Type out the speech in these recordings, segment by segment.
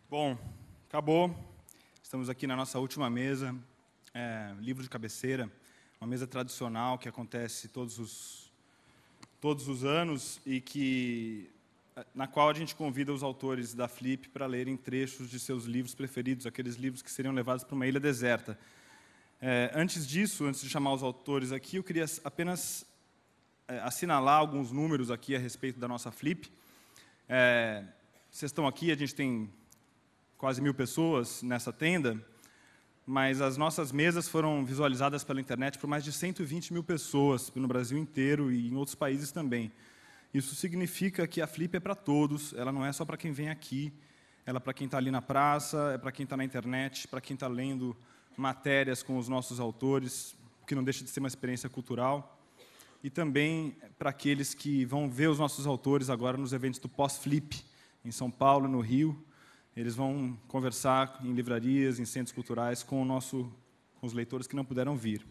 Bom, acabou. Estamos aqui na nossa última mesa, livro de cabeceira, uma mesa tradicional que acontece todos os anos e na qual a gente convida os autores da Flip para lerem trechos de seus livros preferidos, aqueles livros que seriam levados para uma ilha deserta. Antes disso, antes de chamar os autores aqui, eu queria apenas assinalar alguns números aqui a respeito da nossa Flip. Vocês estão aqui, a gente tem quase 1000 pessoas nessa tenda, mas as nossas mesas foram visualizadas pela internet por mais de 120 mil pessoas no Brasil inteiro e em outros países também. Isso significa que a Flip é para todos, ela não é só para quem vem aqui, ela é para quem está ali na praça, é para quem está na internet, para quem está lendo matérias com os nossos autores, que não deixa de ser uma experiência cultural, e também para aqueles que vão ver os nossos autores agora nos eventos do pós-Flip, em São Paulo, no Rio. Eles vão conversar em livrarias, em centros culturais, com os leitores que não puderam vir.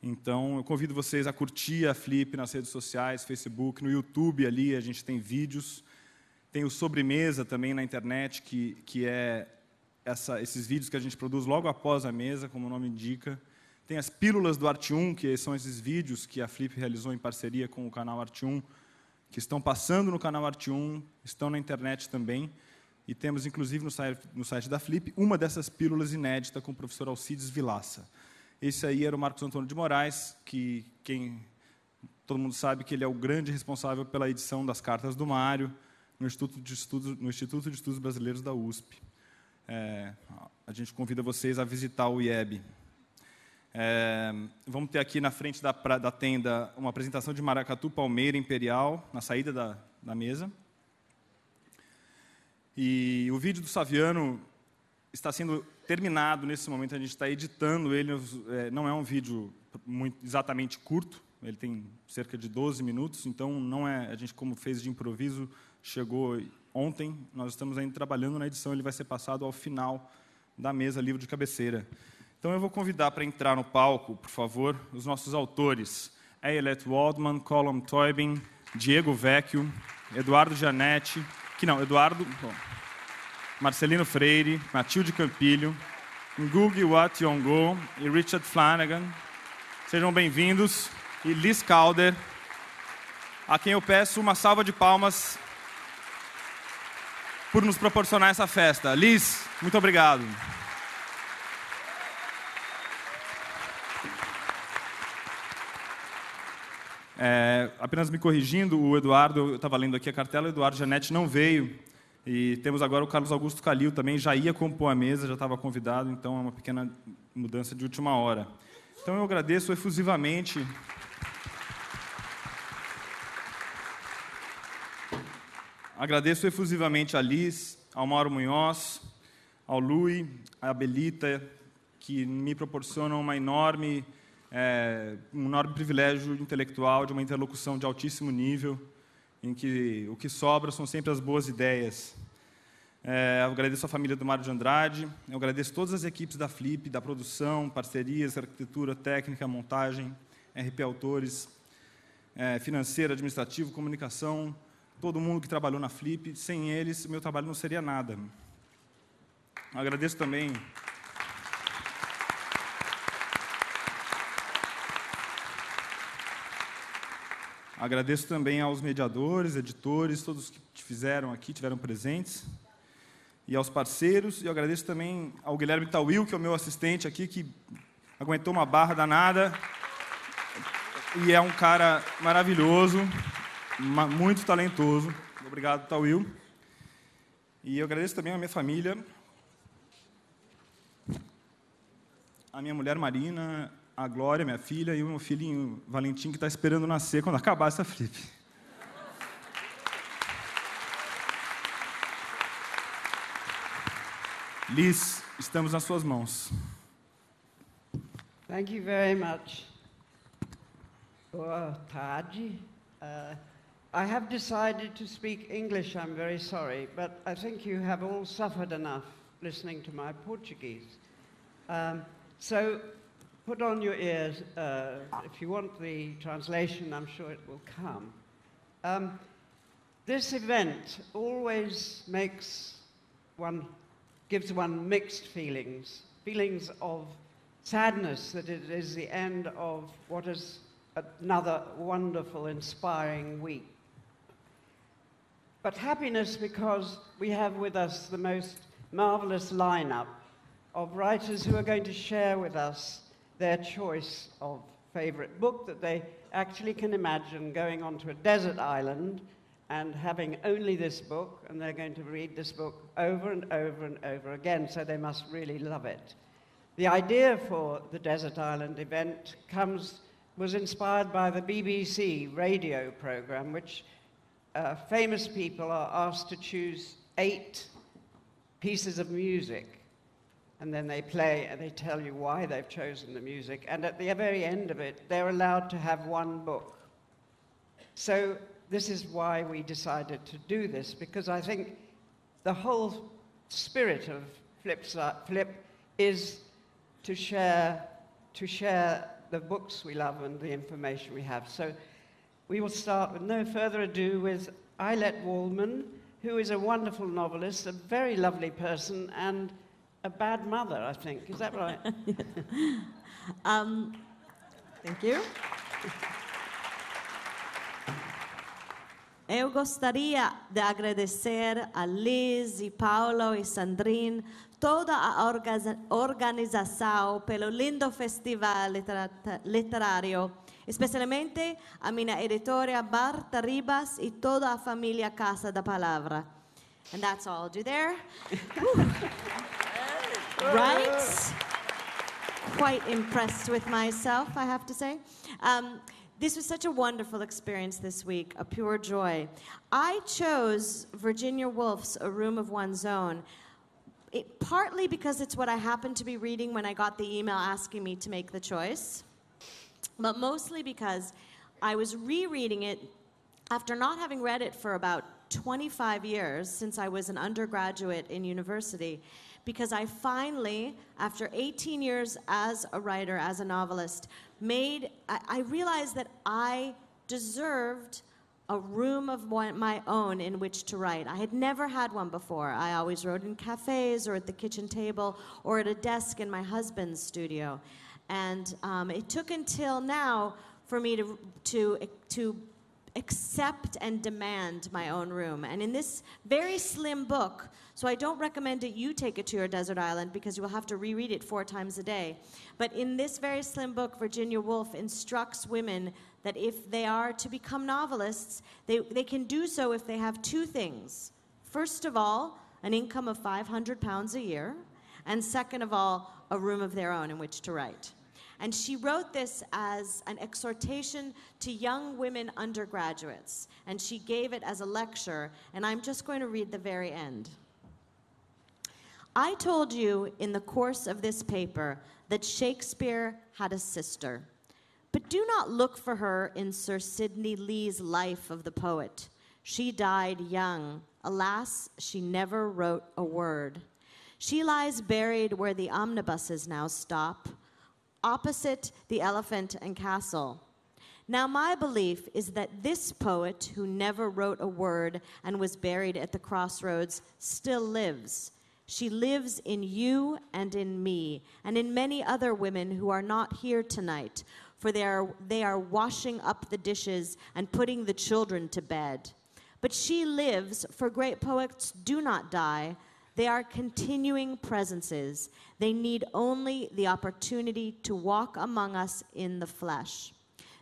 Então, eu convido vocês a curtir a Flip nas redes sociais, Facebook, no YouTube, ali a gente tem vídeos. Tem o Sobremesa também na internet, que é esses vídeos que a gente produz logo após a mesa, como o nome indica. Tem as Pílulas do Arte 1, que são esses vídeos que a Flip realizou em parceria com o canal Arte 1, que estão passando no canal Arte 1, estão na internet também. E temos, inclusive, no site da Flip, uma dessas pílulas inédita com o professor Alcides Vilaça. Esse aí era o Marcos Antônio de Moraes, que todo mundo sabe que ele é o grande responsável pela edição das Cartas do Mário no Instituto de Estudos Brasileiros da USP. A gente convida vocês a visitar o IEB. Vamos ter aqui na frente da tenda uma apresentação de maracatu palmeira imperial, na saída da mesa. E o vídeo do Saviano está sendo terminado nesse momento, a gente está editando ele, não é um vídeo exatamente curto, ele tem cerca de 12 minutos, então não a gente, como fez de improviso, chegou ontem, nós estamos ainda trabalhando na edição, ele vai ser passado ao final da mesa Livro de Cabeceira. Então eu vou convidar para entrar no palco, por favor, os nossos autores, Ayelet Waldman, Colum Toybin, Diego Vecchio, Eduardo Gianetti, Marcelino Freire, Matilde Campilho, Ngugi wa Thiong'o e Richard Flanagan. Sejam bem-vindos. E Liz Calder, a quem eu peço uma salva de palmas por nos proporcionar essa festa. Liz, muito obrigado. Apenas me corrigindo, o Eduardo, eu estava lendo aqui a cartela, o Eduardo Gianetti não veio. E temos agora o Carlos Augusto Calil também, já ia compor a mesa, já estava convidado, então é uma pequena mudança de última hora. Então eu agradeço efusivamente a Liz, ao Mauro Munhoz, ao Lui, à Belita, que me proporcionam um enorme privilégio intelectual de uma interlocução de altíssimo nível, em que o que sobra são sempre as boas ideias. Eu agradeço a família do Mário de Andrade, eu agradeço todas as equipes da Flip, da produção, parcerias, arquitetura, técnica, montagem, RP Autores, financeiro, administrativo, comunicação, todo mundo que trabalhou na Flip. Sem eles, o meu trabalho não seria nada. Agradeço também aos mediadores, editores, todos que fizeram aqui, tiveram presentes, e aos parceiros. E eu agradeço também ao Guilherme Tawil, que é o meu assistente aqui, que aguentou uma barra danada, e é um cara maravilhoso, muito talentoso. Obrigado, Tawil. E eu agradeço também a minha família, a minha mulher Marina, a Glória, minha filha, e o meu filhinho Valentim, que está esperando nascer quando acabar essa Flip. Liz, estamos nas suas mãos. Thank you very much. Boa tarde. I have decided to speak English, I'm very sorry, but I think you have all suffered enough listening to my Portuguese. So put on your ears. If you want the translation, I'm sure it will come. This event always makes gives one mixed feelings, feelings of sadness that it is the end of what is another wonderful, inspiring week. But happiness because we have with us the most marvelous lineup of writers who are going to share with us their choice of favorite book that they actually can imagine going onto a desert island and having only this book, and they're going to read this book over and over and over again, so they must really love it. The idea for the Desert Island event was inspired by the BBC radio program, which famous people are asked to choose 8 pieces of music, and then they play and they tell you why they've chosen the music, and at the very end of it, they're allowed to have one book. So this is why we decided to do this, because I think the whole spirit of Flip is to share the books we love and the information we have. So we will start with no further ado with Eilert Wallman, who is a wonderful novelist, a very lovely person, and a bad mother, I think. Is that right? Thank you. Eu gostaria de agradecer a Liz e Paulo e Sandrine, toda a organização pelo lindo festival literário, especialmente a minha editora Marta Ribas e toda a família Casa da Palavra. And that's all I'll do there. Right? Quite impressed with myself, I have to say. This was such a wonderful experience this week, a pure joy. I chose Virginia Woolf's A Room of One's Own, partly because it's what I happened to be reading when I got the email asking me to make the choice, but mostly because I was rereading it after not having read it for about 25 years since I was an undergraduate in university, because I finally, after 18 years as a writer, as a novelist, I realized that I deserved a room of my own in which to write. I had never had one before. I always wrote in cafes or at the kitchen table or at a desk in my husband's studio. And it took until now for me to accept and demand my own room. And in this very slim book, so I don't recommend that you take it to your desert island because you will have to reread it 4 times a day. But in this very slim book, Virginia Woolf instructs women that if they are to become novelists, they can do so if they have 2 things. First of all, an income of £500 a year, and second of all, a room of their own in which to write. And she wrote this as an exhortation to young women undergraduates, and she gave it as a lecture, and I'm just going to read the very end. I told you in the course of this paper that Shakespeare had a sister, but do not look for her in Sir Sidney Lee's Life of the Poet. She died young. Alas, she never wrote a word. She lies buried where the omnibuses now stop, opposite the Elephant and Castle. Now my belief is that this poet, who never wrote a word and was buried at the crossroads, still lives. She lives in you and in me, and in many other women who are not here tonight, for they are washing up the dishes and putting the children to bed. But she lives, for great poets do not die. They are continuing presences. They need only the opportunity to walk among us in the flesh.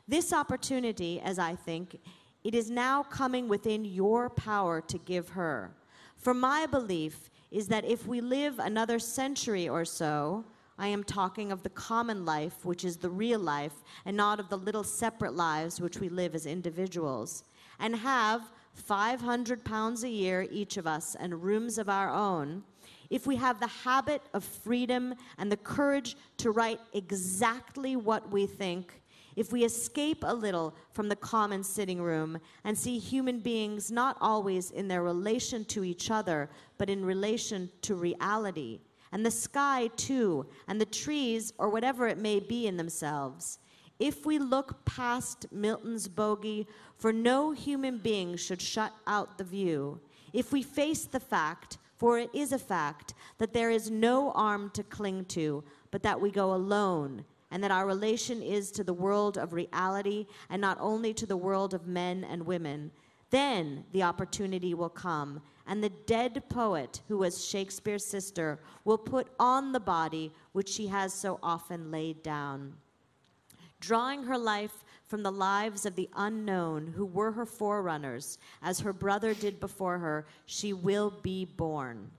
This opportunity, as I think, it is now coming within your power to give her. For my belief is that if we live another century or so, I am talking of the common life, which is the real life, and not of the little separate lives which we live as individuals, and have £500 a year, each of us, and rooms of our own, if we have the habit of freedom and the courage to write exactly what we think, if we escape a little from the common sitting room and see human beings not always in their relation to each other, but in relation to reality, and the sky too, and the trees, or whatever it may be in themselves, if we look past Milton's bogey, for no human being should shut out the view, if we face the fact, For it is a fact that there is no arm to cling to, but that we go alone, and that our relation is to the world of reality and not only to the world of men and women. Then the opportunity will come, and the dead poet, who was Shakespeare's sister, will put on the body which she has so often laid down. Drawing her life from the lives of the unknown who were her forerunners, as her brother did before her, she will be born.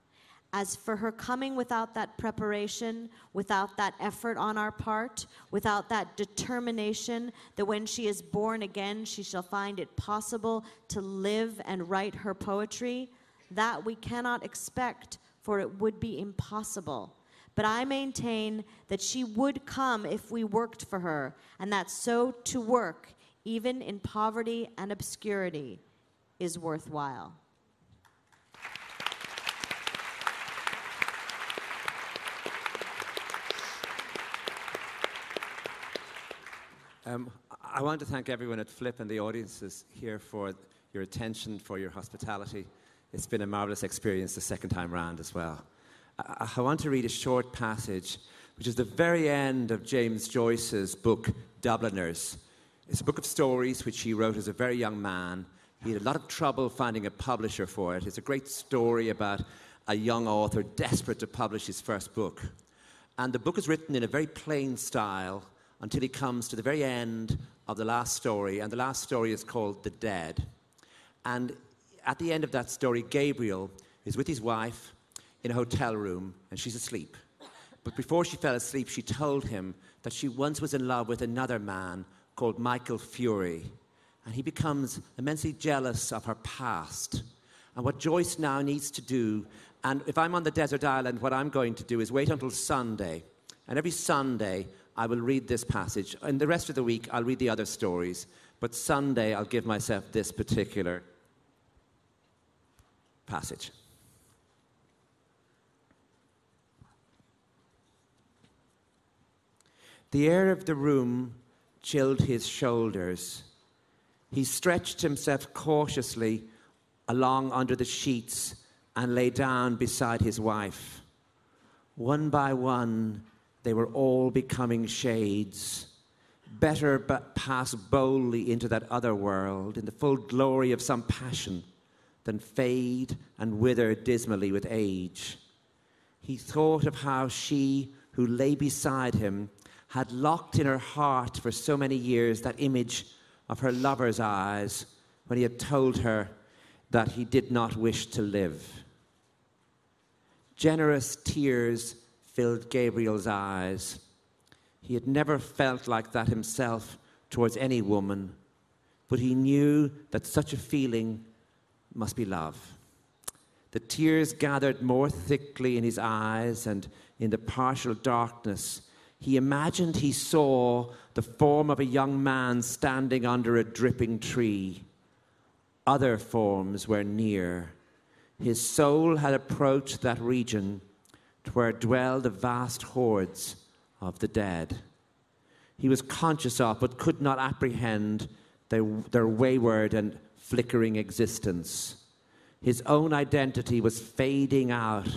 As for her coming without that preparation, without that effort on our part, without that determination that when she is born again, she shall find it possible to live and write her poetry, that we cannot expect, for it would be impossible. But I maintain that she would come if we worked for her, and that so to work, even in poverty and obscurity, is worthwhile. I want to thank everyone at Flip and the audiences here for your attention, for your hospitality. It's been a marvelous experience the second time round as well. I want to read a short passage, which is the very end of James Joyce's book, Dubliners. It's a book of stories which he wrote as a very young man. He had a lot of trouble finding a publisher for it. It's a great story about a young author desperate to publish his first book. And the book is written in a very plain style until he comes to the very end of the last story, and the last story is called The Dead. And at the end of that story, Gabriel is with his wife in a hotel room, and she's asleep. But before she fell asleep, she told him that she once was in love with another man called Michael Fury, and he becomes immensely jealous of her past. And what Joyce now needs to do, and if I'm on the desert island, what I'm going to do is wait until Sunday, and every Sunday I will read this passage. And the rest of the week, I'll read the other stories. But Sunday, I'll give myself this particular passage. The air of the room chilled his shoulders. He stretched himself cautiously along under the sheets and lay down beside his wife. One by one, they were all becoming shades. Better but pass boldly into that other world in the full glory of some passion than fade and wither dismally with age. He thought of how she, who lay beside him, had locked in her heart for so many years that image of her lover's eyes when he had told her that he did not wish to live. Generous tears filled Gabriel's eyes. He had never felt like that himself towards any woman, but he knew that such a feeling must be love. The tears gathered more thickly in his eyes, and in the partial darkness, he imagined he saw the form of a young man standing under a dripping tree. Other forms were near. His soul had approached that region where dwell the vast hordes of the dead. He was conscious of, but could not apprehend, their wayward and flickering existence. His own identity was fading out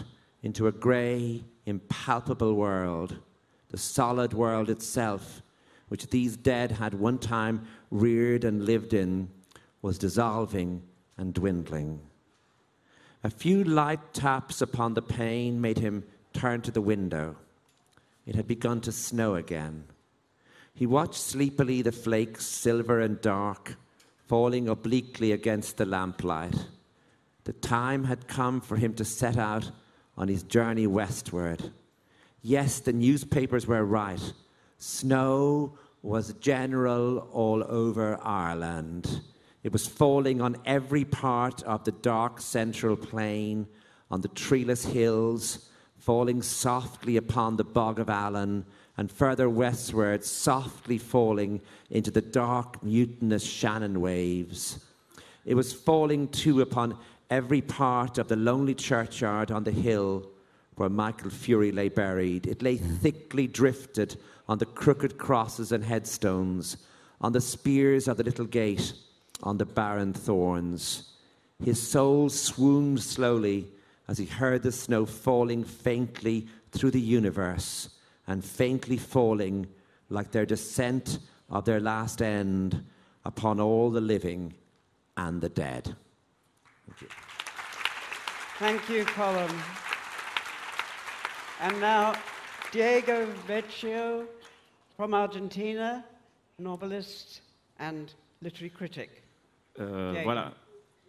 into a grey, impalpable world. The solid world itself, which these dead had one time reared and lived in, was dissolving and dwindling. A few light taps upon the pane made him turn to the window. It had begun to snow again. He watched sleepily the flakes, silver and dark, falling obliquely against the lamplight. The time had come for him to set out on his journey westward. Yes, the newspapers were right. Snow was general all over Ireland. It was falling on every part of the dark central plain, on the treeless hills, falling softly upon the bog of Allen, and further westward, softly falling into the dark, mutinous Shannon waves. It was falling, too, upon every part of the lonely churchyard on the hill where Michael Fury lay buried. It lay thickly drifted on the crooked crosses and headstones, on the spears of the little gate, on the barren thorns. His soul swooned slowly as he heard the snow falling faintly through the universe and faintly falling like their descent of their last end upon all the living and the dead. Thank you. Thank you, Colin. And now, Diego Vecchio from Argentina, novelist and literary critic. Voilà,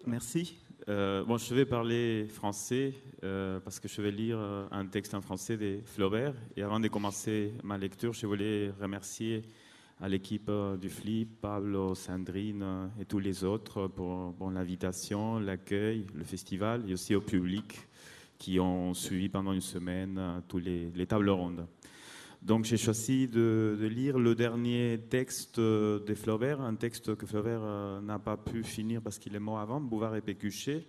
merci. Bon, je vais parler français parce que je vais lire un texte en français de Flaubert. Et avant de commencer ma lecture, je voulais remercier à l'équipe du FLIP, Pablo, Sandrine et tous les autres pour l'invitation, l'accueil, le festival et aussi au public qui ont suivi pendant une semaine tous les tables rondes. Donc j'ai choisi de lire le dernier texte de Flaubert, un texte que Flaubert n'a pas pu finir parce qu'il est mort avant, Bouvard et Pécuchet,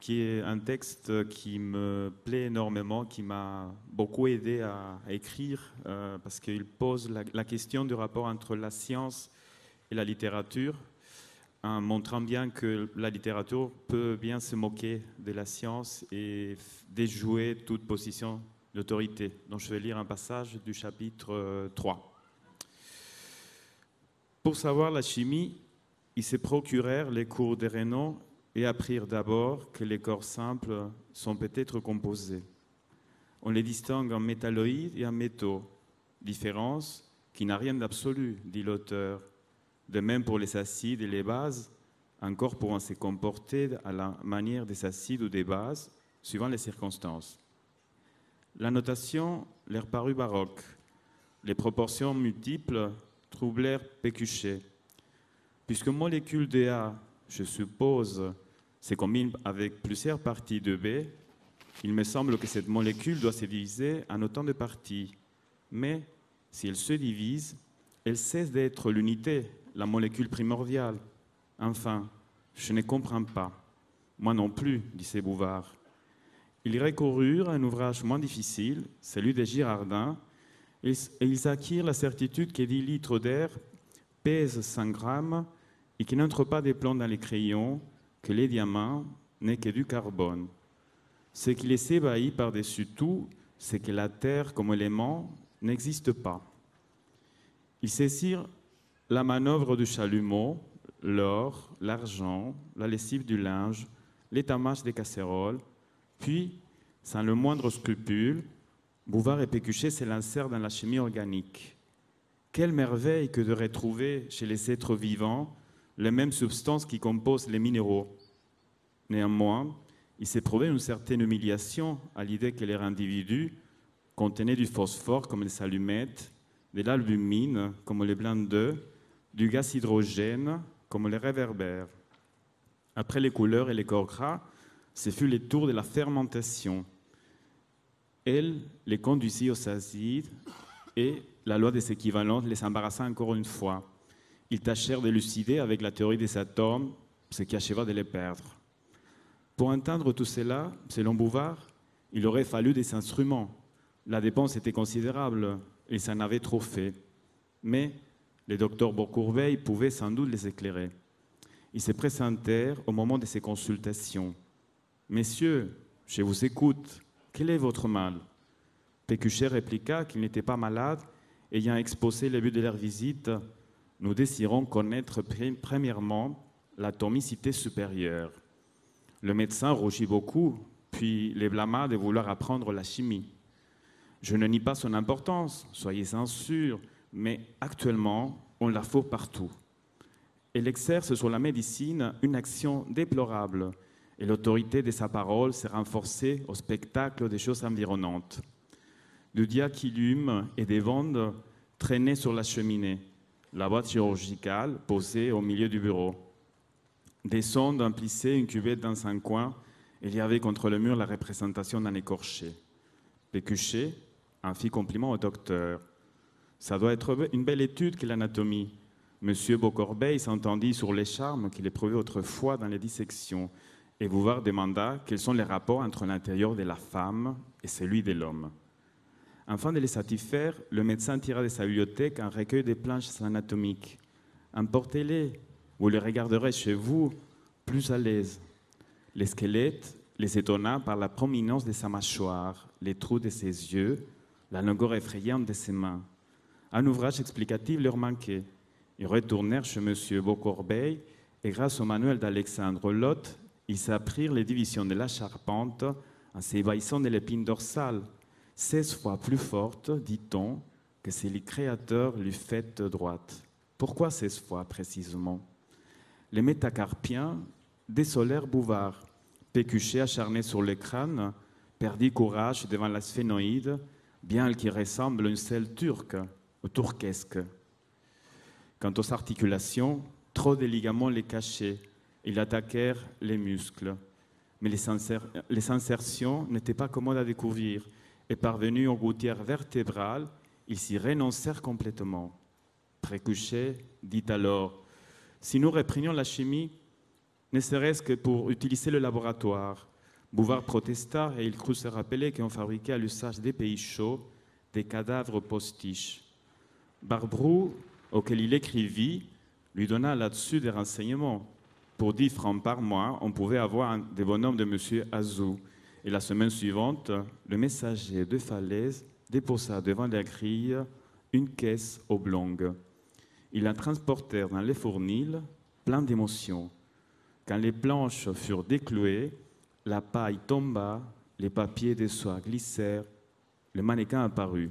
qui est un texte qui me plaît énormément, qui m'a beaucoup aidé à écrire, parce qu'il pose la question du rapport entre la science et la littérature, en montrant bien que la littérature peut bien se moquer de la science et déjouer toute position d'autorité. Donc je vais lire un passage du chapitre 3. Pour savoir la chimie, ils se procurèrent les cours de Renan et apprirent d'abord que les corps simples sont peut-être composés. On les distingue en métalloïdes et en métaux, différence qui n'a rien d'absolu, dit l'auteur. De même pour les acides et les bases, un corps pouvant se comporter à la manière des acides ou des bases, suivant les circonstances. La notation leur parut baroque. Les proportions multiples troublèrent Pécuchet. Puisque molécule de A, je suppose, se combine avec plusieurs parties de B, il me semble que cette molécule doit se diviser en autant de parties. Mais si elle se divise, elle cesse d'être l'unité, la molécule primordiale. Enfin, je ne comprends pas. Moi non plus, disait Bouvard. Ils recoururent à un ouvrage moins difficile, celui de Girardin, et ils acquirent la certitude que 10 litres d'air pèsent 100 grammes et qu'il n'entre pas des plombs dans les crayons, que les diamants n'est que du carbone. Ce qui les ébahit par-dessus tout, c'est que la terre comme élément n'existe pas. Ils saisirent la manœuvre du chalumeau, l'or, l'argent, la lessive du linge, l'étamage des casseroles, puis, sans le moindre scrupule, Bouvard et Pécuchet s'élancèrent dans la chimie organique. Quelle merveille que de retrouver chez les êtres vivants les mêmes substances qui composent les minéraux. Néanmoins, il s'éprouvait une certaine humiliation à l'idée que leur individu contenait du phosphore comme les allumettes, de l'albumine comme les blancs d'œufs, du gaz hydrogène comme les réverbères. Après les couleurs et les corps gras, ce fut le tour de la fermentation. Elle les conduisit aux acides et la loi des équivalents les embarrassa encore une fois. Ils tâchèrent d'élucider avec la théorie des atomes ce qui acheva de les perdre. Pour entendre tout cela, selon Bouvard, il aurait fallu des instruments. La dépense était considérable, ils en avaient trop fait. Mais le docteur Bourcourbeil pouvait sans doute les éclairer. Ils se présentèrent au moment de ces consultations. « Messieurs, je vous écoute. Quel est votre mal ?» Pécuchet répliqua qu'il n'était pas malade, ayant exposé le but de leur visite. « Nous désirons connaître premièrement l'atomicité supérieure. » Le médecin rougit beaucoup, puis les blâma de vouloir apprendre la chimie. « Je ne nie pas son importance, soyez-en sûrs, mais actuellement, on la faut partout. Elle exerce sur la médecine une action déplorable, et l'autorité de sa parole s'est renforcée au spectacle des choses environnantes. Du diachylum et des vandes traînaient sur la cheminée, la boîte chirurgicale posée au milieu du bureau. Des sondes emplissaient une cuvette dans un coin, et il y avait contre le mur la représentation d'un écorché. Pécuchet en fit compliment au docteur. Ça doit être une belle étude que l'anatomie. Monsieur Beaucorbeil s'entendit sur les charmes qu'il éprouvait autrefois dans les dissections, et Bouvard demanda quels sont les rapports entre l'intérieur de la femme et celui de l'homme. Afin de les satisfaire, le médecin tira de sa bibliothèque un recueil de planches anatomiques. Emportez-les, vous les regarderez chez vous plus à l'aise. Les squelettes, les étonna par la prominence de sa mâchoire, les trous de ses yeux, la longueur effrayante de ses mains. Un ouvrage explicatif leur manquait. Ils retournèrent chez M. Beaucorbeil et grâce au manuel d'Alexandre Lotte, ils s'apprirent les divisions de la charpente en s'ébahissant de l'épine dorsale, 16 fois plus forte, dit-on, que si le Créateur l'eût faite droite. Pourquoi 16 fois précisément? Les métacarpiens désolèrent Bouvard. Pécuchet, acharné sur le crâne, perdit courage devant la sphénoïde, bien qu'il ressemble à une selle turque ou turquesque. Quant aux articulations, trop de ligaments les cachaient. Ils attaquèrent les muscles. Mais les insertions n'étaient pas commodes à découvrir, et parvenus aux gouttières vertébrales, ils s'y renoncèrent complètement. Pécuchet dit alors: si nous reprenions la chimie, ne serait-ce que pour utiliser le laboratoire. Bouvard protesta et il crut se rappeler qu'on fabriquait à l'usage des pays chauds des cadavres postiches. Barbrou, auquel il écrivit, lui donna là-dessus des renseignements. Pour 10 francs par mois, on pouvait avoir des bonhommes de M. Azou. Et la semaine suivante, le messager de Falaise déposa devant la grille une caisse oblongue. Ils la transportèrent dans les fournils, plein d'émotions. Quand les planches furent déclouées, la paille tomba, les papiers de soie glissèrent, le mannequin apparut.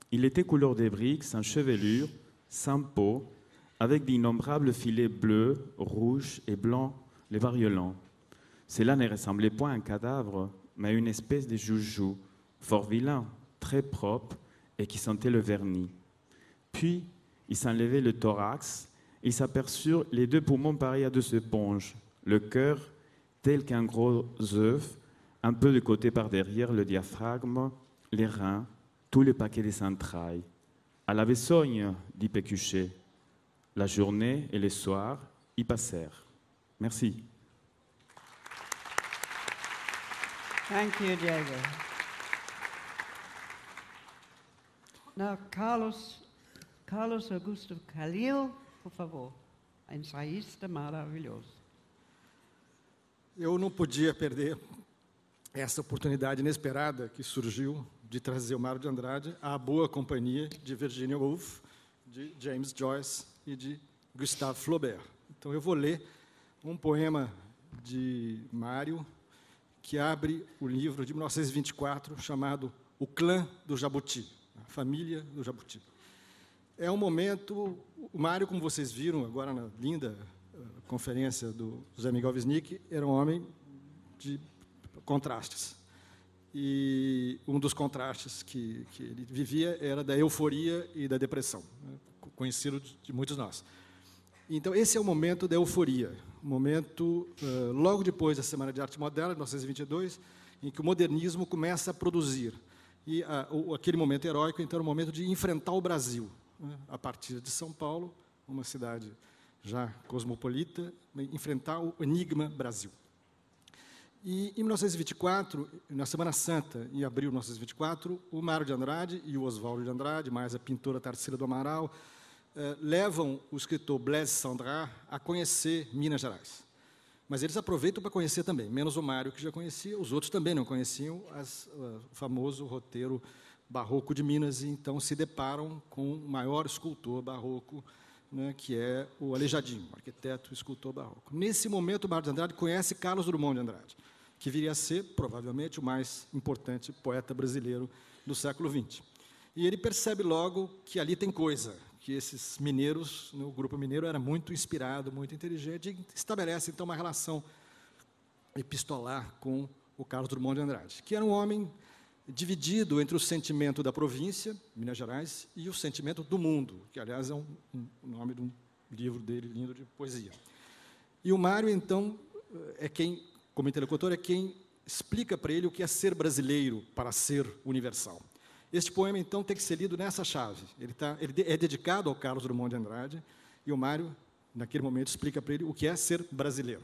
Il était couleur de briques, sans chevelure, sans peau, avec d'innombrables filets bleus, rouges et blancs, les variolants. Cela ne ressemblait point à un cadavre, mais à une espèce de joujou, fort vilain, très propre et qui sentait le vernis. Puis, il s'enlevait le thorax. Ils s'aperçurent les 2 poumons pareils à 2 éponges, le cœur tel qu'un gros œuf, un peu de côté par derrière le diaphragme, les reins, tout le paquet des entrailles. À la besogne, dit Pécuchet. La journée et le soir y passèrent. Merci. Thank you, Diego. Now, Carlos Augusto Calil, por favor, ensaísta maravilhoso. Eu não podia perder essa oportunidade inesperada que surgiu de trazer o Mário de Andrade à boa companhia de Virginia Woolf, de James Joyce e de Gustave Flaubert. Então eu vou ler um poema de Mário que abre o livro de 1924 chamado O Clã do Jabuti, a família do Jabuti. É um momento, o Mário, como vocês viram agora na linda conferência do José Miguel Wisnik, era um homem de contrastes. E um dos contrastes que ele vivia era da euforia e da depressão, né, conhecido de muitos de nós. Então, esse é o momento da euforia, o momento, logo depois da Semana de Arte Moderna, de 1922, em que o modernismo começa a produzir. E aquele momento heróico, então, era o momento de enfrentar o Brasil, né, a partir de São Paulo, uma cidade já cosmopolita, enfrentar o enigma Brasil. E, em 1924, na Semana Santa, em abril de 1924, o Mário de Andrade e o Oswaldo de Andrade, mais a pintora Tarsila do Amaral, levam o escritor Blaise Cendrars a conhecer Minas Gerais. Mas eles aproveitam para conhecer também, menos o Mário, que já conhecia, os outros também não conheciam o famoso roteiro barroco de Minas, e então se deparam com o maior escultor barroco, né, que é o Aleijadinho, arquiteto e escultor barroco. Nesse momento, o Mário de Andrade conhece Carlos Drummond de Andrade, que viria a ser, provavelmente, o mais importante poeta brasileiro do século XX. E ele percebe logo que ali tem coisa, que esses mineiros, o grupo mineiro, era muito inspirado, muito inteligente, e estabelece, então, uma relação epistolar com o Carlos Drummond de Andrade, que era um homem dividido entre o sentimento da província, Minas Gerais, e o sentimento do mundo, que, aliás, é o nome de um livro dele, lindo, de poesia. E o Mário, então, é quem, como interlocutor, é quem explica para ele o que é ser brasileiro para ser universal. Este poema, então, tem que ser lido nessa chave. Ele é dedicado ao Carlos Drummond de Andrade, e o Mário, naquele momento, explica para ele o que é ser brasileiro.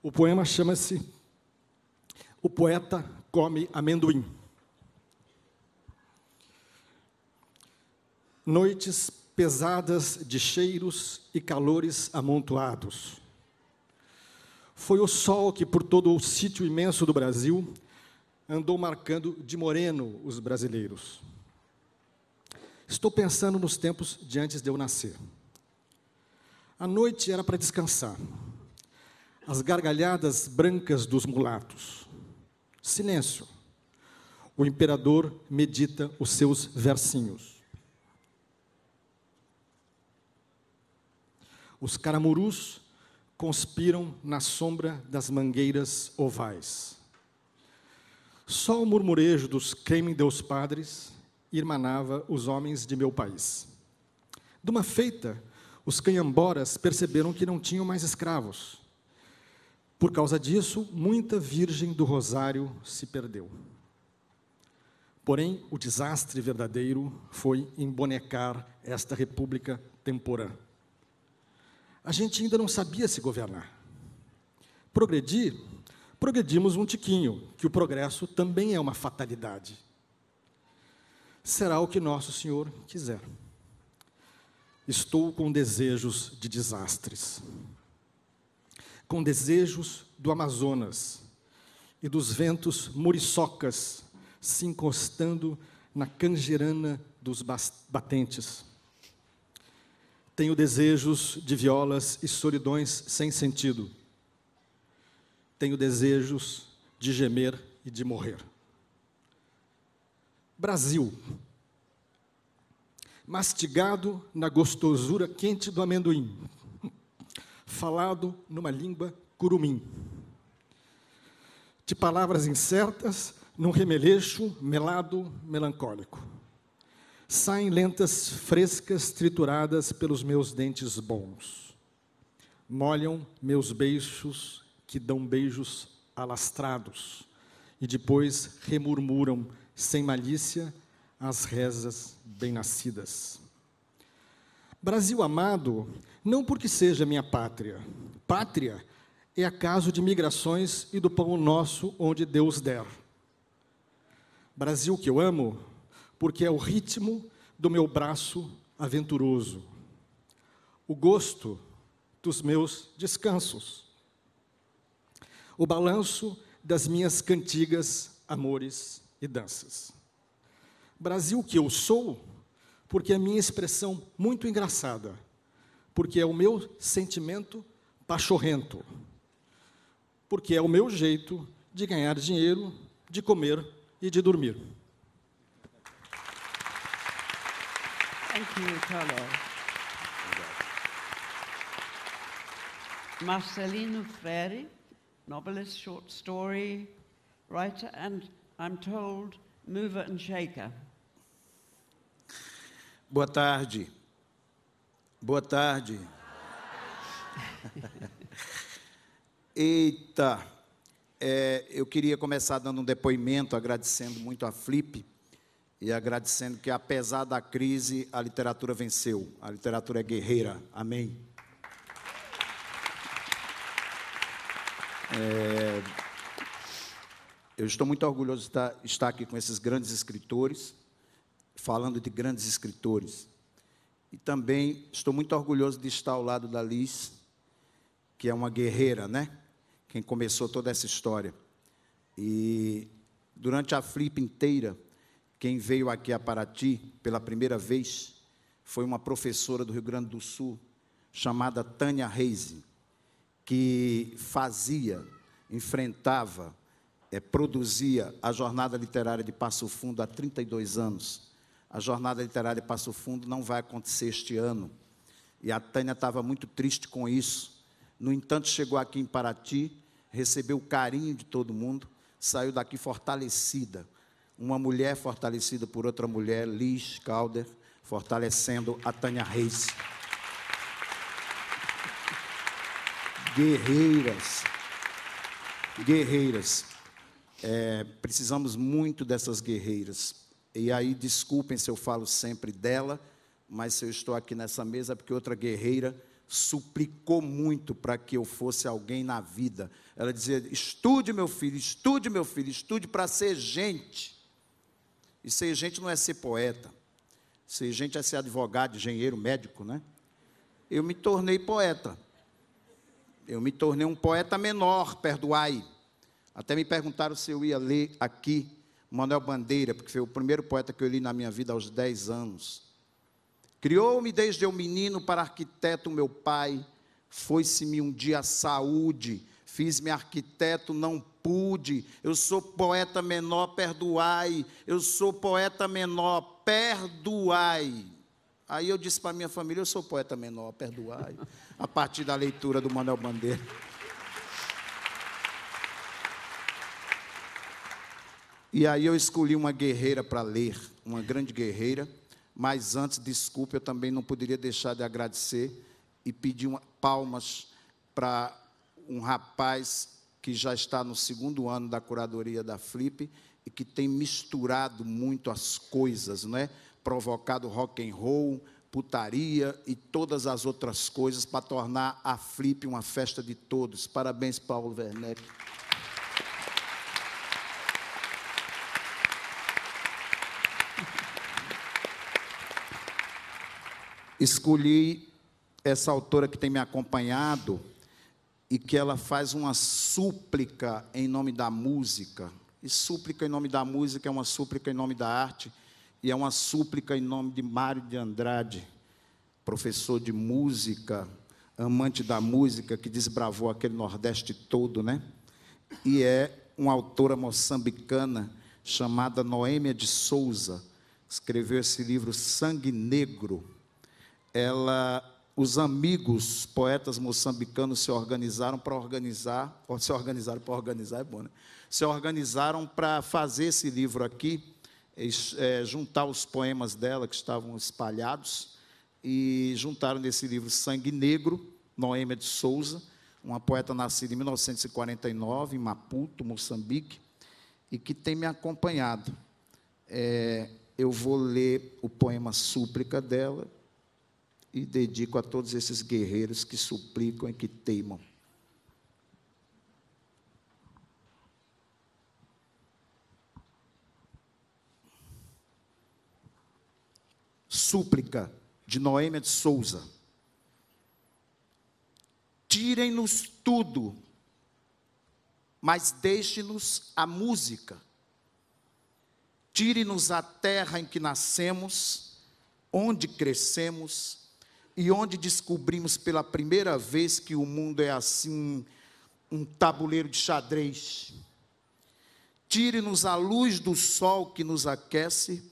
O poema chama-se O Poeta Come Amendoim. Noites pesadas de cheiros e calores amontoados. Foi o sol que, por todo o sítio imenso do Brasil, andou marcando de moreno os brasileiros. Estou pensando nos tempos de antes de eu nascer. A noite era para descansar. As gargalhadas brancas dos mulatos. Silêncio. O imperador medita os seus versinhos. Os caramurus conspiram na sombra das mangueiras ovais. Só o murmurejo dos queimem Deus padres irmanava os homens de meu país. De uma feita, os canhamboras perceberam que não tinham mais escravos. Por causa disso, muita virgem do rosário se perdeu. Porém, o desastre verdadeiro foi embonecar esta república temporã. A gente ainda não sabia se governar. Progredimos um tiquinho, que o progresso também é uma fatalidade. Será o que Nosso Senhor quiser. Estou com desejos de desastres. Com desejos do Amazonas e dos ventos muriçocas se encostando na canjerana dos batentes. Tenho desejos de violas e solidões sem sentido. Tenho desejos de gemer e de morrer. Brasil, mastigado na gostosura quente do amendoim, falado numa língua curumim, de palavras incertas num remeleixo melado melancólico. Saem lentas frescas trituradas pelos meus dentes bons. Molham meus beijos que dão beijos alastrados e depois remurmuram sem malícia as rezas bem-nascidas. Brasil amado, não porque seja minha pátria. Pátria é acaso de migrações e do pão nosso onde Deus der. Brasil que eu amo, porque é o ritmo do meu braço aventuroso, o gosto dos meus descansos, o balanço das minhas cantigas, amores e danças. Brasil que eu sou, porque é a minha expressão muito engraçada, porque é o meu sentimento pachorrento, porque é o meu jeito de ganhar dinheiro, de comer e de dormir. Thank you, Carlo. Marcelino Freire, novelist, short story writer, and I'm told, mover and shaker. Boa tarde. Boa tarde. Eita, eu queria começar dando um depoimento, agradecendo muito a Flip e agradecendo que, apesar da crise, a literatura venceu. A literatura é guerreira. Amém. Eu estou muito orgulhoso de estar aqui com esses grandes escritores, falando de grandes escritores. E também estou muito orgulhoso de estar ao lado da Liz, que é uma guerreira, né? Quem começou toda essa história. E durante a Flip inteira, quem veio aqui a Paraty pela primeira vez foi uma professora do Rio Grande do Sul, chamada Tânia Reis, que enfrentava, produzia a Jornada Literária de Passo Fundo há 32 anos. A Jornada Literária de Passo Fundo não vai acontecer este ano. E a Tânia estava muito triste com isso. No entanto, chegou aqui em Paraty, recebeu o carinho de todo mundo, saiu daqui fortalecida. Uma mulher fortalecida por outra mulher, Liz Calder, fortalecendo a Tânia Reis. Guerreiras. Precisamos muito dessas guerreiras. E aí, desculpem se eu falo sempre dela, mas se eu estou aqui nessa mesa é porque outra guerreira suplicou muito para que eu fosse alguém na vida. Ela dizia, estude meu filho, estude para ser gente. E ser gente não é ser poeta. Se gente é ser advogado, engenheiro, médico, né? Eu me tornei poeta. Eu me tornei um poeta menor, perdoai. Até me perguntaram se eu ia ler aqui Manuel Bandeira, porque foi o primeiro poeta que eu li na minha vida aos 10 anos. Criou-me desde eu menino para arquiteto meu pai, foi-se-me um dia a saúde, fiz-me arquiteto, não pude, eu sou poeta menor, perdoai, eu sou poeta menor, perdoai. Aí eu disse para minha família, eu sou poeta menor, perdoai, a partir da leitura do Manuel Bandeira. E aí eu escolhi uma guerreira para ler, uma grande guerreira, mas antes, desculpe, eu também não poderia deixar de agradecer e pedir palmas para um rapaz que já está no 2º ano da curadoria da Flip e que tem misturado muito as coisas, não é? Provocado rock and roll, putaria e todas as outras coisas para tornar a Flip uma festa de todos. Parabéns, Paulo Werneck. Escolhi essa autora que tem me acompanhado e que ela faz uma súplica em nome da música. E súplica em nome da música é uma súplica em nome da arte e é uma súplica em nome de Mário de Andrade, professor de música, amante da música, que desbravou aquele Nordeste todo, né? E é uma autora moçambicana chamada Noêmia de Souza, escreveu esse livro Sangue Negro. Os amigos poetas moçambicanos se organizaram para organizar, ou se organizaram para organizar, é bom, né? Se organizaram para fazer esse livro aqui, juntar os poemas dela que estavam espalhados, e juntaram nesse livro Sangue Negro, Noêmia de Souza, uma poeta nascida em 1949, em Maputo, Moçambique, e que tem me acompanhado. Eu vou ler o poema Súplica dela, e dedico a todos esses guerreiros que suplicam e que teimam. Súplica, de Noêmia de Souza. Tirem-nos tudo, mas deixe-nos a música. Tire-nos a terra em que nascemos, onde crescemos, e onde descobrimos pela primeira vez que o mundo é assim, um tabuleiro de xadrez. Tire-nos a luz do sol que nos aquece,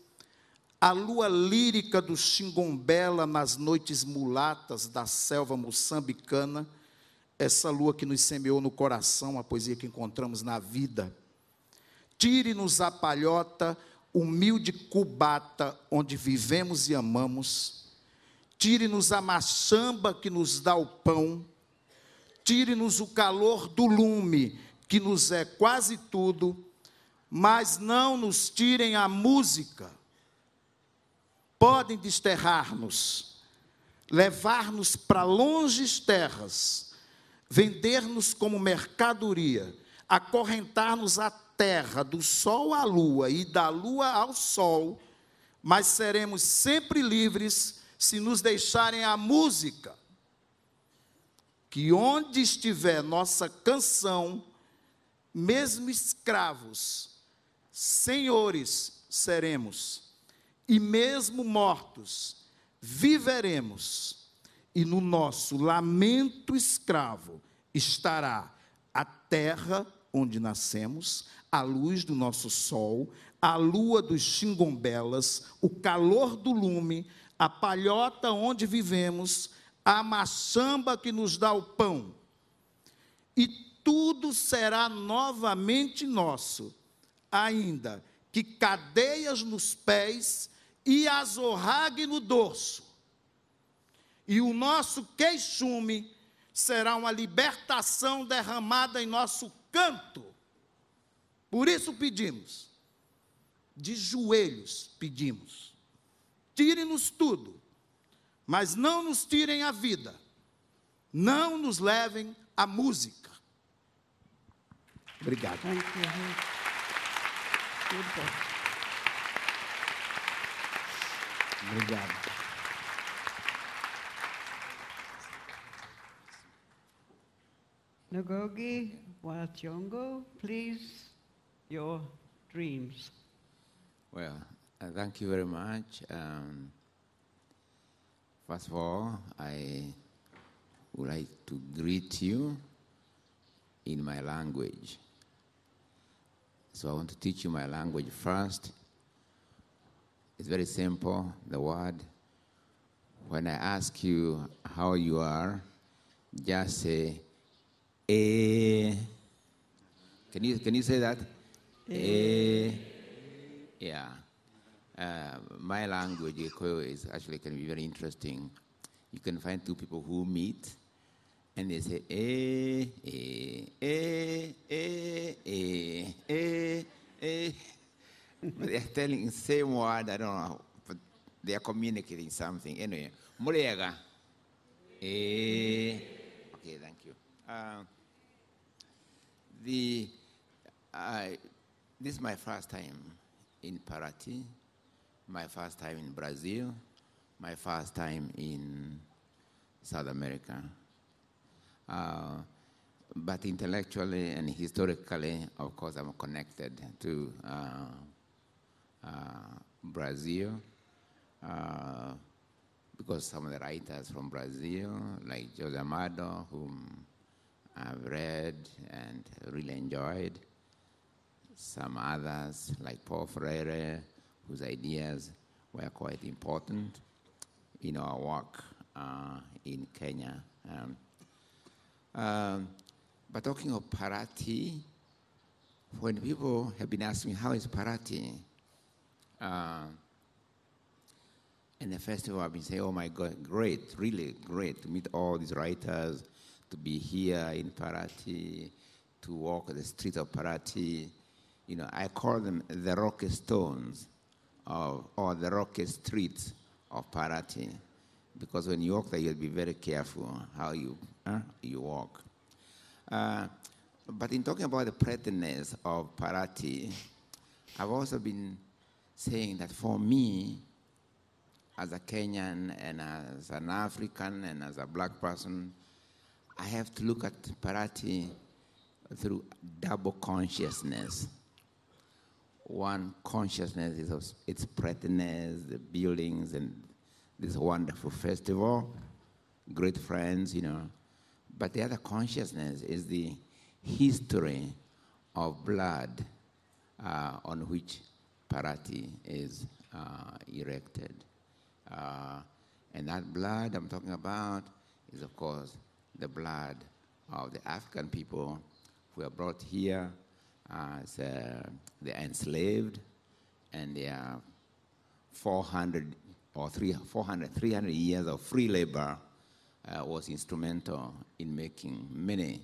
a lua lírica do xingombela nas noites mulatas da selva moçambicana, essa lua que nos semeou no coração, a poesia que encontramos na vida. Tire-nos a palhota, humilde cubata, onde vivemos e amamos. Tire-nos a machamba que nos dá o pão, tire-nos o calor do lume, que nos é quase tudo, mas não nos tirem a música. Podem desterrar-nos, levar-nos para longes terras, vender-nos como mercadoria, acorrentar-nos à terra, do sol à lua e da lua ao sol, mas seremos sempre livres se nos deixarem a música, que onde estiver nossa canção, mesmo escravos, senhores seremos, e mesmo mortos, viveremos, e no nosso lamento escravo estará a terra onde nascemos, a luz do nosso sol, a lua dos xingombelas, o calor do lume, a palhota onde vivemos, a machamba que nos dá o pão. E tudo será novamente nosso, ainda que cadeias nos pés e azorrague no dorso. E o nosso queixume será uma libertação derramada em nosso canto. Por isso pedimos, de joelhos pedimos, tire-nos tudo, mas não nos tirem a vida, não nos levem a música. Obrigado. Obrigado. Ngogi Wationgo, please, your dreams. Well, thank you very much. First of all, I would like to greet you in my language. So I want to teach you my language first. It's very simple, the word. When I ask you how you are, just say, eh. Can you say that? Eh. Yeah. My language is actually can be very interesting. You can find two people who meet and they say but they're telling the same word, I don't know, but they are communicating something. Anyway, Murega. Okay, thank you. This is my first time in Paraty, my first time in Brazil, my first time in South America. But intellectually and historically, of course, I'm connected to Brazil because some of the writers from Brazil, like José Amado, whom I've read and really enjoyed. Some others, like Paul Freire, whose ideas were quite important in our work in Kenya. But talking of Paraty, when people have been asking me, how is Paraty? And the festival, I've been saying, oh my God, great, really great to meet all these writers, to be here in Paraty, to walk the streets of Paraty. You know, I call them the rocky stones or the rocky streets of Paraty, because when you walk there, you'll be very careful how you walk. But in talking about the prettiness of Paraty, I've also been saying that for me, as a Kenyan and as an African and as a black person, I have to look at Paraty through double consciousness. One consciousness is of its prettiness, the buildings, and this wonderful festival, great friends, you know. But the other consciousness is the history of blood on which Paraty is erected. And that blood I'm talking about is, of course, the blood of the African people who are brought here as they're enslaved, and they are 300 years of free labor was instrumental in making many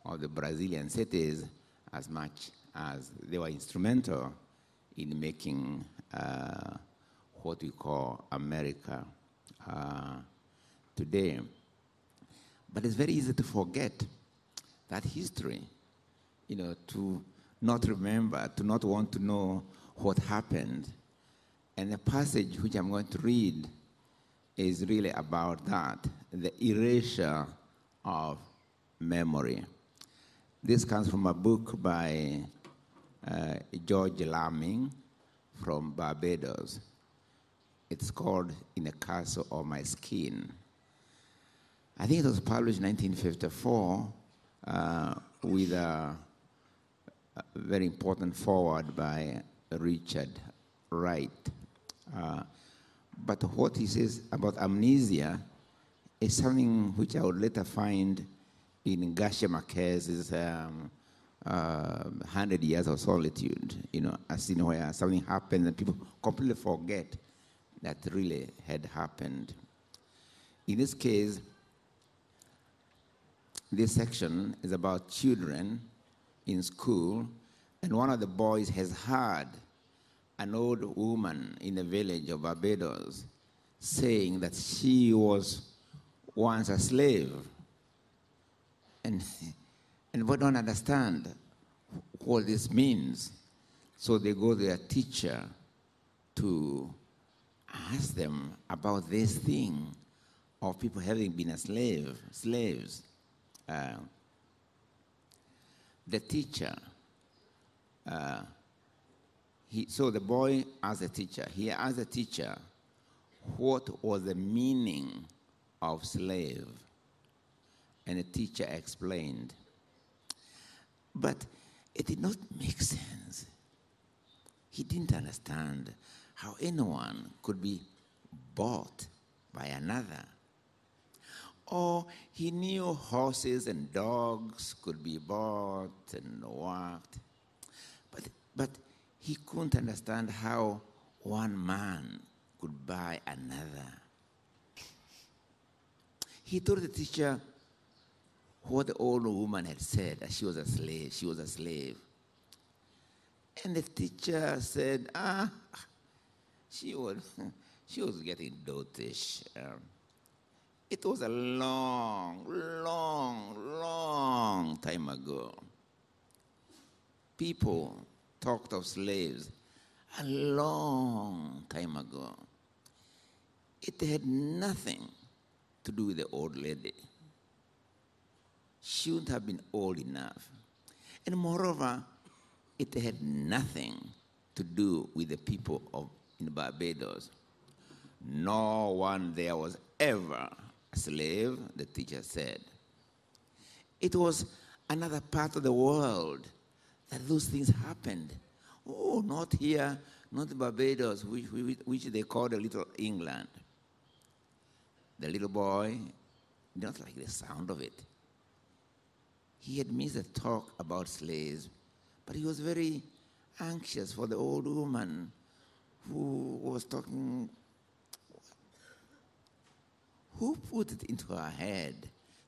of the Brazilian cities as much as they were instrumental in making what we call America today. But it's very easy to forget that history, you know, to not remember, to not want to know what happened. And the passage which I'm going to read is really about that, the erasure of memory. This comes from a book by George Laming from Barbados. It's called In a Castle of My Skin. I think it was published in 1954 with a very important foreword by Richard Wright. But what he says about amnesia is something which I would later find in Garcia Marquez's 100 Years of Solitude, you know, a scene where something happened and people completely forget that really had happened. In this case, this section is about children in school, and one of the boys has heard an old woman in the village of Barbados saying that she was once a slave. And we don't understand what this means. So they go to their teacher to asked them about this thing of people having been slaves. The teacher, so the boy asked the teacher, he asked the teacher what was the meaning of slave. And the teacher explained. But it did not make sense. He didn't understand how anyone could be bought by another. Or he knew horses and dogs could be bought and worked. But he couldn't understand how one man could buy another. He told the teacher what the old woman had said, that she was a slave. And the teacher said, she was getting dotish. It was a long time ago. People talked of slaves a long time ago. It had nothing to do with the old lady. She wouldn't have been old enough. And moreover, it had nothing to do with the people in Barbados. No one there was ever a slave, the teacher said. It was another part of the world that those things happened. Oh, not here, not Barbados, which they call the Little England. The little boy did not like the sound of it. He had missed the talk about slaves, but he was very anxious for the old woman who was talking. Who put it into her head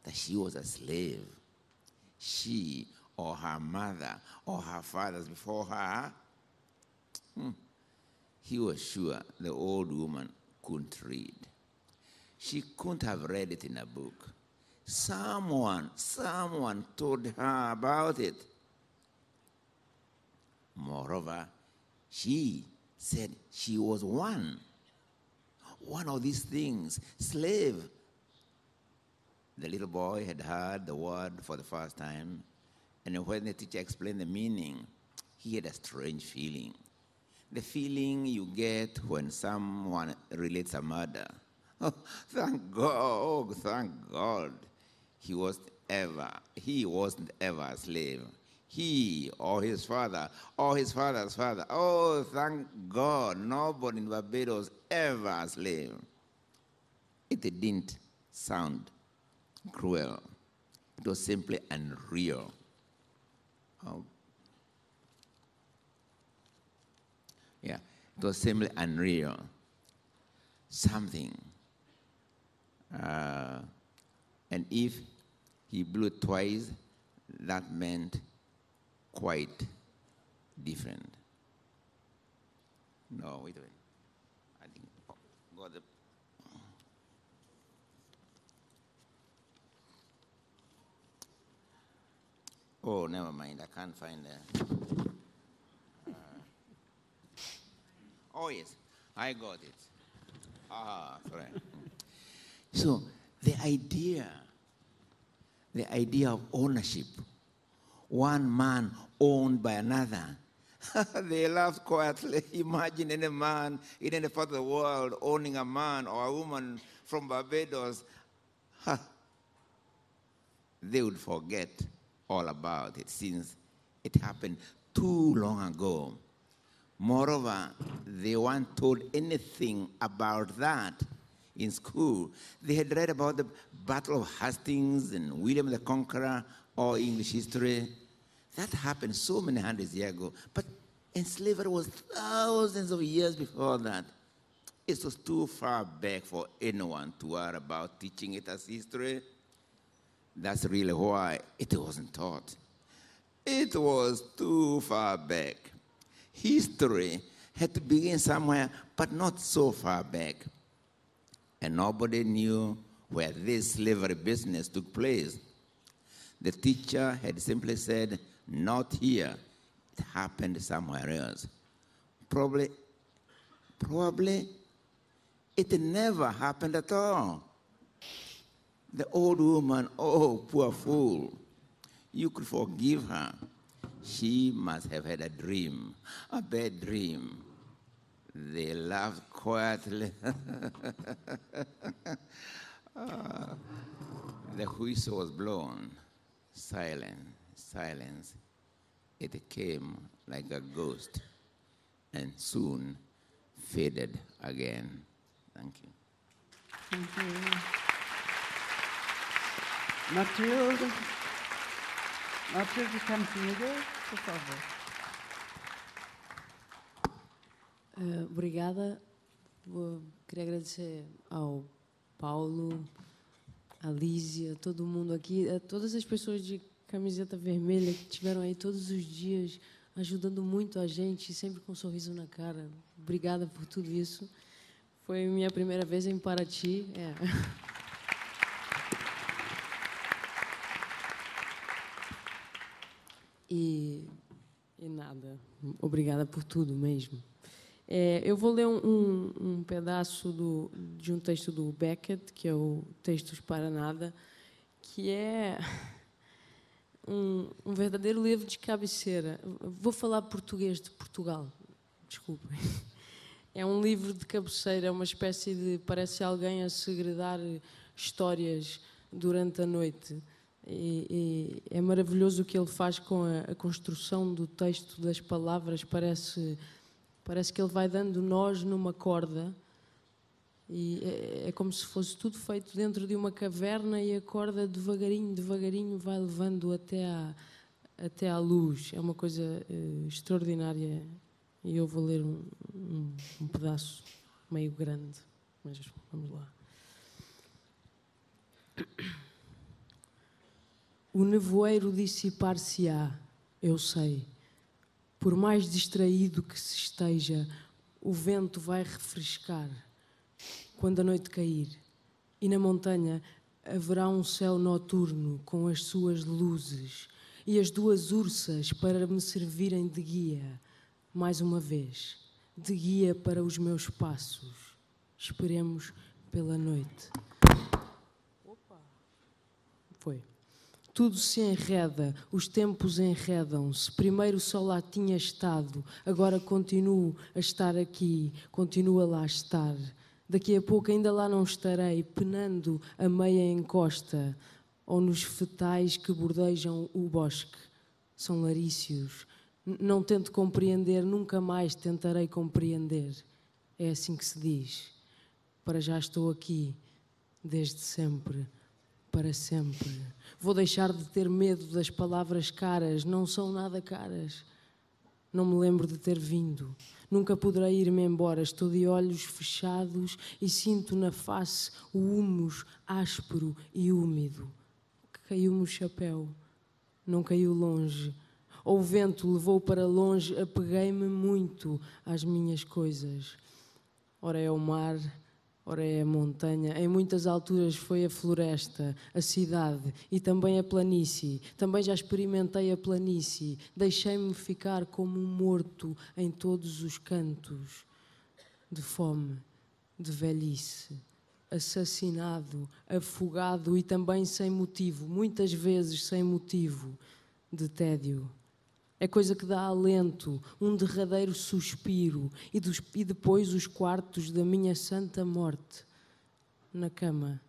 that she was a slave? She or her mother or her fathers before her? He was sure the old woman couldn't read. She couldn't have read it in a book. Someone told her about it. Moreover, she said she was one of these things, slave. The little boy had heard the word for the first time, and when the teacher explained the meaning, he had a strange feeling. The feeling you get when someone relates a murder. Oh, thank God. He wasn't ever a slave. He or his father or his father's father. Oh, thank God, nobody in Barbados ever a slave. It didn't sound cruel. It was simply unreal. It was simply unreal. Something. And if he blew it twice, that meant quite different. No, wait a minute. I think got the. Oh, never mind. I can't find the. Oh yes, I got it. Sorry. So the idea of ownership, one man owned by another. They laughed quietly. Imagine any man in any part of the world owning a man or a woman from Barbados. They would forget all about it since it happened too long ago. Moreover, they weren't told anything about that in school. They had read about the Battle of Hastings and William the Conqueror or English history. That happened so many hundreds of years ago. But slavery was thousands of years before that. It was too far back for anyone to worry about teaching it as history. That's really why it wasn't taught. It was too far back. History had to begin somewhere, but not so far back. And nobody knew where this slavery business took place. The teacher had simply said, not here. It happened somewhere else. Probably It never happened at all. The old woman, oh, poor fool. You could forgive her. She must have had a dream, a bad dream. They laughed quietly. The whistle was blown. Silence. It came like a ghost and soon faded again. Thank you. Thank you. Matilde Campido, por favor. Obrigada. Queria agradecer ao Paulo, a Lísia, todo mundo aqui, a todas as pessoas de camiseta vermelha que estiveram aí todos os dias, ajudando muito a gente, sempre com um sorriso na cara. Obrigada por tudo isso. Foi minha primeira vez em Paraty. E nada. Obrigada por tudo mesmo. Eu vou ler um pedaço de um texto do Beckett, que é o Textos para Nada, que é um verdadeiro livro de cabeceira. Vou falar português de Portugal, desculpem. É um livro de cabeceira, é uma espécie de... parece alguém a segredar histórias durante a noite. E é maravilhoso o que ele faz com a construção do texto, das palavras. Parece que ele vai dando nós numa corda e é como se fosse tudo feito dentro de uma caverna e a corda devagarinho vai levando até à luz. É uma coisa extraordinária e eu vou ler um pedaço meio grande, mas vamos lá. O nevoeiro dissipar-se-á, eu sei. Por mais distraído que se esteja, o vento vai refrescar quando a noite cair. E na montanha haverá um céu noturno com as suas luzes e as duas ursas para me servirem de guia, mais uma vez, de guia para os meus passos. Esperemos pela noite. Foi. Tudo se enreda, os tempos enredam-se. Primeiro só lá tinha estado, agora continuo a estar aqui, continuo a lá estar. Daqui a pouco ainda lá não estarei, penando a meia encosta, ou nos fetais que bordejam o bosque. São larícios. Não tento compreender, nunca mais tentarei compreender. É assim que se diz. Para já estou aqui, desde sempre. Para sempre. Vou deixar de ter medo das palavras caras, não são nada caras. Não me lembro de ter vindo. Nunca poderei ir-me embora. Estou de olhos fechados e sinto na face o humus áspero e úmido. Caiu-me o chapéu. Não caiu longe. Ou o vento levou para longe, apeguei-me muito às minhas coisas. Ora é o mar, ora é a montanha, em muitas alturas foi a floresta, a cidade e também a planície. Também já experimentei a planície, deixei-me ficar como um morto em todos os cantos, de fome, de velhice, assassinado, afogado e também sem motivo, muitas vezes sem motivo, de tédio. É coisa que dá alento, um derradeiro suspiro e depois os quartos da minha santa morte. Na cama,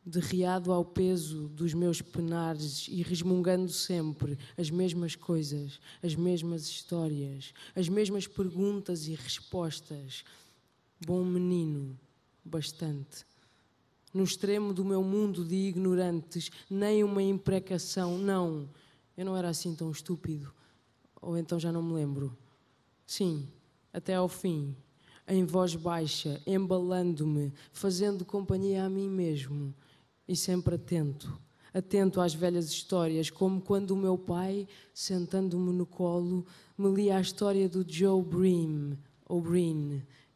derriado ao peso dos meus penares e resmungando sempre as mesmas coisas, as mesmas histórias, as mesmas perguntas e respostas. Bom menino, bastante. No extremo do meu mundo de ignorantes, nem uma imprecação, não. Eu não era assim tão estúpido. Ou então já não me lembro. Sim, até ao fim, em voz baixa, embalando-me, fazendo companhia a mim mesmo. E sempre atento às velhas histórias, como quando o meu pai, sentando-me no colo, me lia a história do Joe Breen,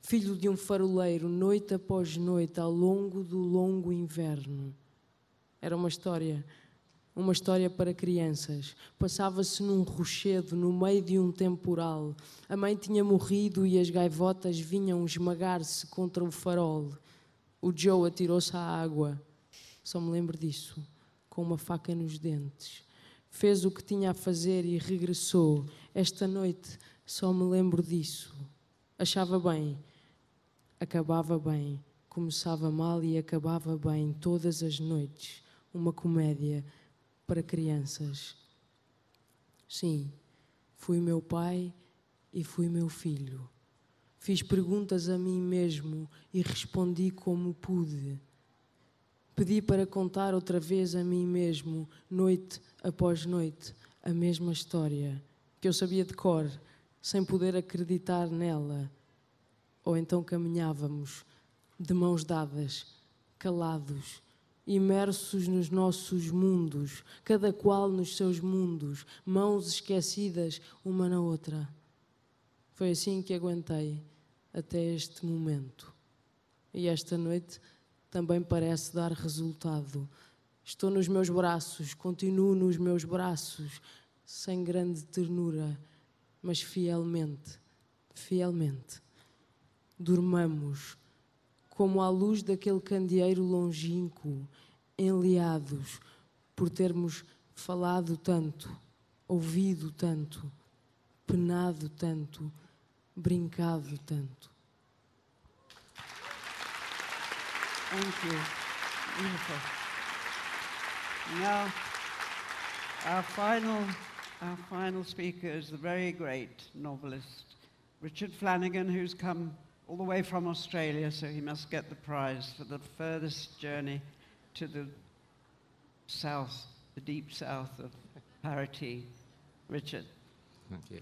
filho de um faroleiro, noite após noite, ao longo do longo inverno. Era uma história Uma história para crianças. Passava-se num rochedo, no meio de um temporal. A mãe tinha morrido e as gaivotas vinham esmagar-se contra o farol. O Joe atirou-se à água. Só me lembro disso, com uma faca nos dentes. Fez o que tinha a fazer e regressou. Esta noite só me lembro disso. Achava bem, acabava bem, começava mal e acabava bem todas as noites. Uma comédia para crianças. Sim, fui meu pai e fui meu filho. Fiz perguntas a mim mesmo e respondi como pude. Pedi para contar outra vez a mim mesmo, noite após noite, a mesma história, que eu sabia de cor, sem poder acreditar nela. Ou então caminhávamos, de mãos dadas, calados, imersos nos nossos mundos, cada qual nos seus mundos, mãos esquecidas uma na outra. Foi assim que aguentei até este momento. E esta noite também parece dar resultado. Estou nos meus braços, continuo nos meus braços, sem grande ternura, mas fielmente, fielmente. Dormamos, como à luz daquele candeeiro longínquo, enleados, por termos falado tanto, ouvido tanto, penado tanto, brincado tanto. Thank you. Beautiful. Now, our final speaker is the very great novelist, Richard Flanagan, who's come all the way from Australia, so he must get the prize for the furthest journey to the south, the deep south of Parati. Richard. Thank you.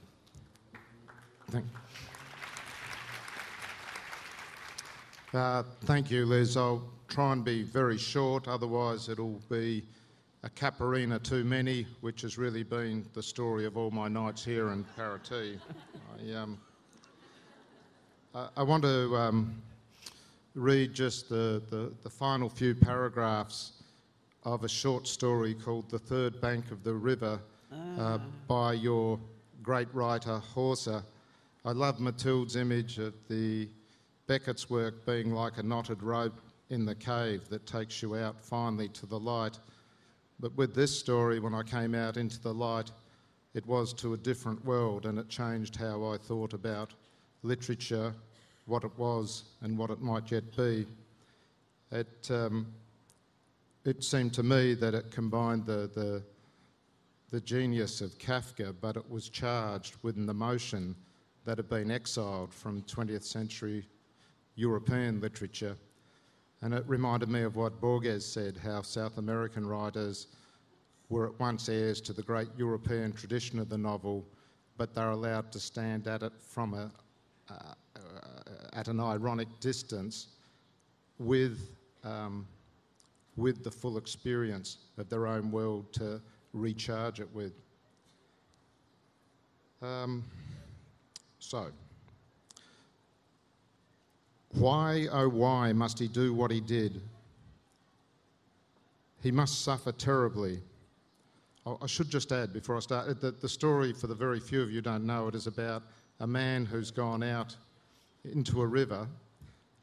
Thank you, Liz. I'll try and be very short, otherwise it'll be a caparina too many, which has really been the story of all my nights here in Parati. I want to read just the final few paragraphs of a short story called The Third Bank of the River by your great writer, Horsa. I love Mathilde's image of the Beckett's work being like a knotted rope in the cave that takes you out finally to the light. But with this story, when I came out into the light, it was to a different world, and it changed how I thought about literature, what it was and what it might yet be. It seemed to me that it combined the genius of Kafka, but it was charged with an emotion that had been exiled from 20th century European literature. And it reminded me of what Borges said, how South American writers were at once heirs to the great European tradition of the novel, but they're allowed to stand at it from at an ironic distance with the full experience of their own world to recharge it with. Why, oh why, must he do what he did? He must suffer terribly. I should just add before I start that the story, for the very few of you who don't know it, is about a man who's gone out into a river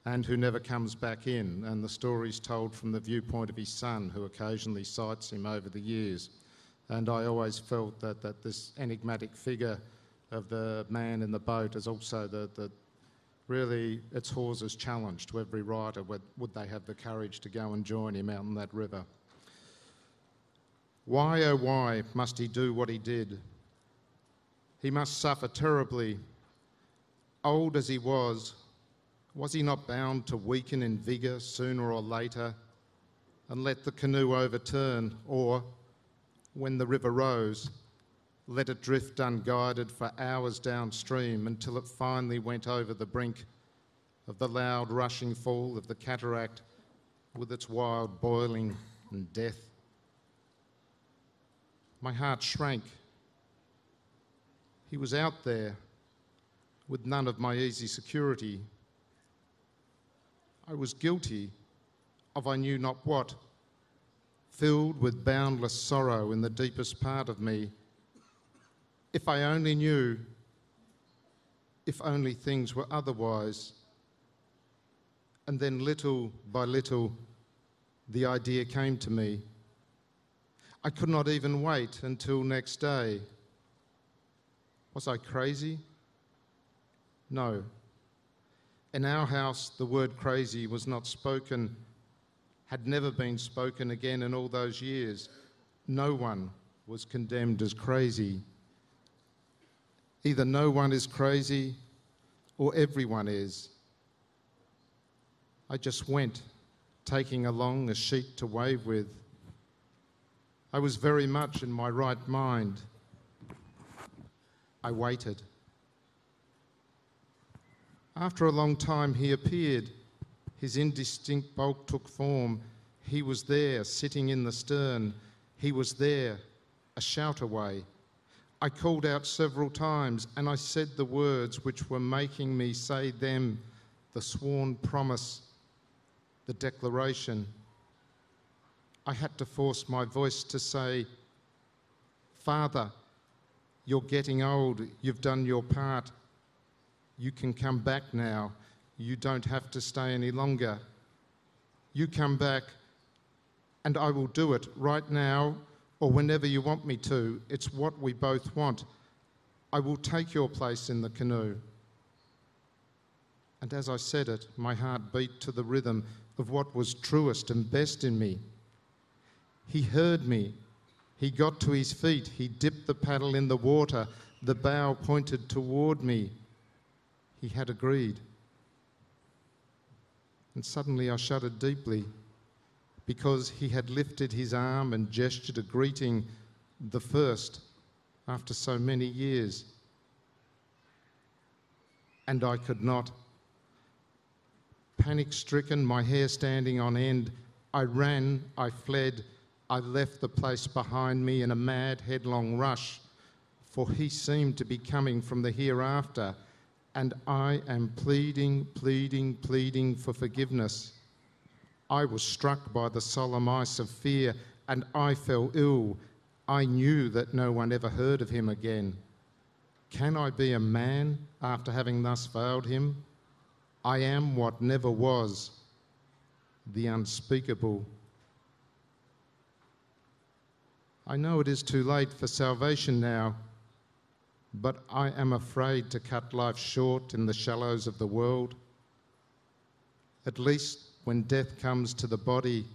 and who never comes back in, and the story's told from the viewpoint of his son, who occasionally cites him over the years. And I always felt that this enigmatic figure of the man in the boat is also the really, it's Hawes's challenge to every writer, would they have the courage to go and join him out in that river? Why, oh why, must he do what he did? He must suffer terribly. Old as he was he not bound to weaken in vigour sooner or later and let the canoe overturn, or, when the river rose, let it drift unguided for hours downstream until it finally went over the brink of the loud rushing fall of the cataract with its wild boiling and death? My heart shrank. He was out there with none of my easy security. I was guilty of I knew not what, filled with boundless sorrow in the deepest part of me. If I only knew, if only things were otherwise. And then little by little, the idea came to me. I could not even wait until next day. Was I crazy? No. In our house, the word crazy was not spoken, had never been spoken again in all those years. No one was condemned as crazy. Either no one is crazy or everyone is. I just went, taking along a sheet to wave with. I was very much in my right mind. I waited. After a long time, he appeared. His indistinct bulk took form. He was there, sitting in the stern. He was there, a shout away. I called out several times, and I said the words which were making me say them, the sworn promise, the declaration. I had to force my voice to say, Father, you're getting old, you've done your part. You can come back now. You don't have to stay any longer. You come back, and I will do it right now or whenever you want me to. It's what we both want. I will take your place in the canoe. And as I said it, my heart beat to the rhythm of what was truest and best in me. He heard me. He got to his feet. He dipped the paddle in the water. The bow pointed toward me. He had agreed. And suddenly I shuddered deeply because he had lifted his arm and gestured a greeting, the first after so many years. And I could not. Panic-stricken, my hair standing on end, I ran, I fled, I left the place behind me in a mad, headlong rush, for he seemed to be coming from the hereafter, and I am pleading, pleading, pleading for forgiveness. I was struck by the solemn ice of fear, and I fell ill. I knew that no one ever heard of him again. Can I be a man after having thus failed him? I am what never was, the unspeakable. I know it is too late for salvation now, but I am afraid to cut life short in the shallows of the world. At least when death comes to the body,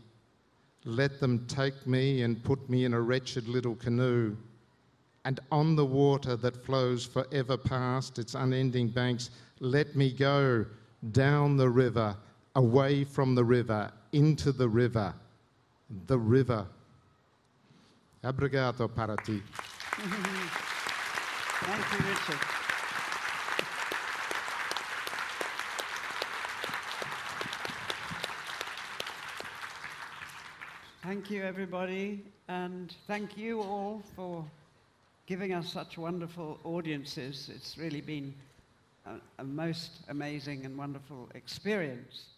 let them take me and put me in a wretched little canoe, and on the water that flows forever past its unending banks, let me go down the river, away from the river, into the river, the river. Obrigado para ti. Thank you, Richard. Thank you, everybody, and thank you all for giving us such wonderful audiences. It's really been a most amazing and wonderful experience.